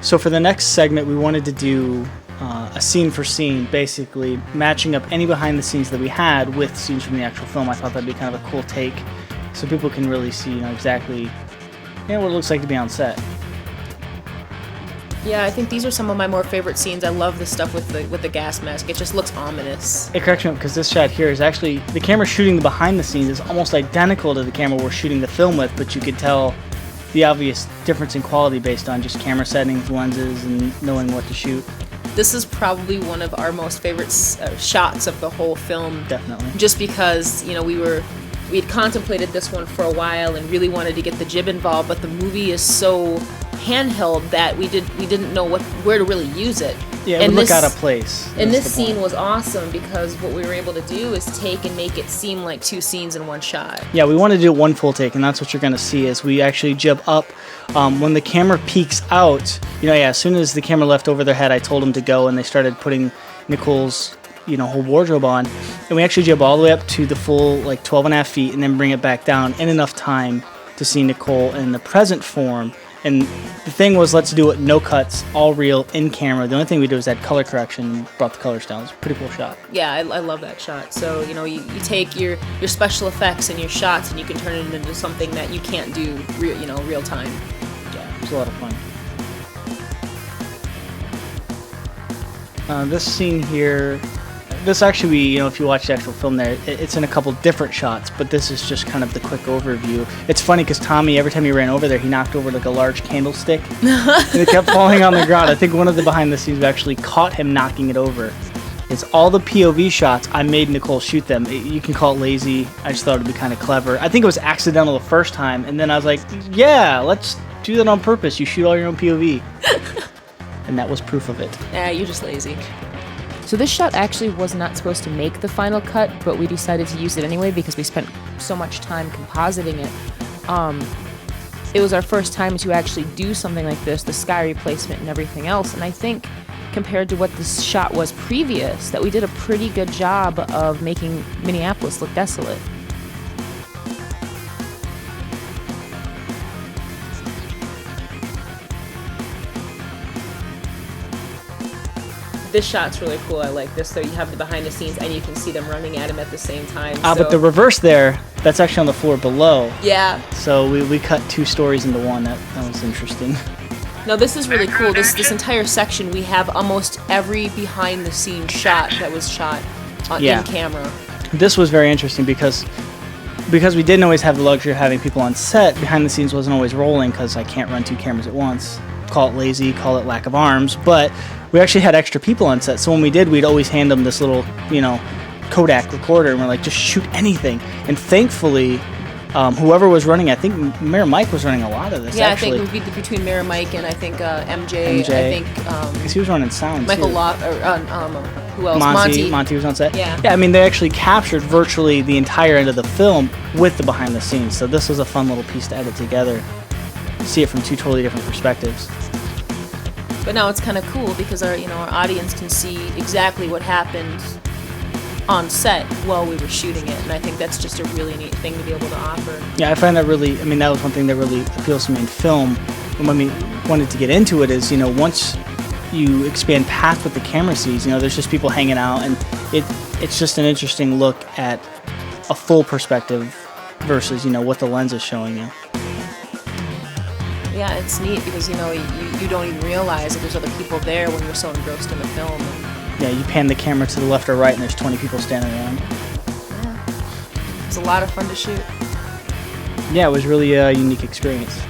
So for the next segment, we wanted to do a scene for scene, basically matching up any behind the scenes that we had with scenes from the actual film. I thought that'd be kind of a cool take, so people can really see, exactly, what it looks like to be on set. Yeah, I think these are some of my more favorite scenes. I love the stuff with the gas mask. It just looks ominous. It corrects me because this shot here is actually, the camera shooting the behind the scenes is almost identical to the camera we're shooting the film with, but you could tell the obvious difference in quality based on just camera settings, lenses, and knowing what to shoot. This is probably one of our most favorite shots of the whole film. Definitely. Just because, we had contemplated this one for a while and really wanted to get the jib involved, but the movie is so handheld that we didn't know where to really use it. Yeah, it would look out of place. And this scene was awesome because what we were able to do is take and make it seem like two scenes in one shot. Yeah, we wanted to do one full take, and that's what you're going to see is we actually jib up. When the camera peeks out, as soon as the camera left over their head, I told them to go, and they started putting Nicole's, whole wardrobe on. And we actually jib all the way up to the full, 12 and a half feet, and then bring it back down in enough time to see Nicole in the present form. And the thing was, let's do it no cuts, all real, in camera. The only thing we did was add color correction and brought the colors down. It was a pretty cool shot. Yeah, I love that shot. So, you take your special effects and your shots and you can turn it into something that you can't do real time. Yeah, it was a lot of fun. This scene here, this actually, if you watch the actual film there, it's in a couple different shots, but this is just kind of the quick overview. It's funny because Tommy, every time he ran over there, he knocked over a large candlestick, and it kept falling on the ground. I think one of the behind the scenes actually caught him knocking it over. It's all the POV shots. I made Nicole shoot them. You can call it lazy. I just thought it'd be kind of clever. I think it was accidental the first time, and then I was like, yeah, let's do that on purpose. You shoot all your own POV. And that was proof of it. Yeah, you're just lazy. So this shot actually was not supposed to make the final cut, but we decided to use it anyway because we spent so much time compositing it. It was our first time to actually do something like this, the sky replacement and everything else, and I think compared to what this shot was previous, that we did a pretty good job of making Minneapolis look desolate. This shot's really cool. I like this. So you have the behind the scenes and you can see them running at him at the same time. But the reverse there, that's actually on the floor below. Yeah. So we cut two stories into one. That was interesting. No, this is really cool. This entire section, we have almost every behind the scenes shot that was shot in camera. This was very interesting because we didn't always have the luxury of having people on set. Behind the scenes wasn't always rolling because I can't run two cameras at once. Call it lazy, call it lack of arms, but we actually had extra people on set. So when we did, we'd always hand them this little, Kodak recorder, and we're like, just shoot anything. And thankfully, whoever was running, I think Mayor Mike was running a lot of this. Yeah, actually. I think it would be between Mayor Mike and I think MJ. I think because he was running sound. Michael too. Who else? Monty was on set. Yeah. Yeah, I mean, they actually captured virtually the entire end of the film with the behind the scenes. So this was a fun little piece to edit together. See it from two totally different perspectives. But now it's kind of cool because our audience can see exactly what happened on set while we were shooting it, and I think that's just a really neat thing to be able to offer. Yeah, I find that really, that was one thing that really appeals to me in film. When we wanted to get into it is, once you expand past what the camera sees, there's just people hanging out, and it's just an interesting look at a full perspective versus, what the lens is showing you. Yeah, it's neat because, you don't even realize that there's other people there when you're so engrossed in the film. Yeah, you pan the camera to the left or right and there's 20 people standing around. Yeah. It was a lot of fun to shoot. Yeah, it was really a unique experience.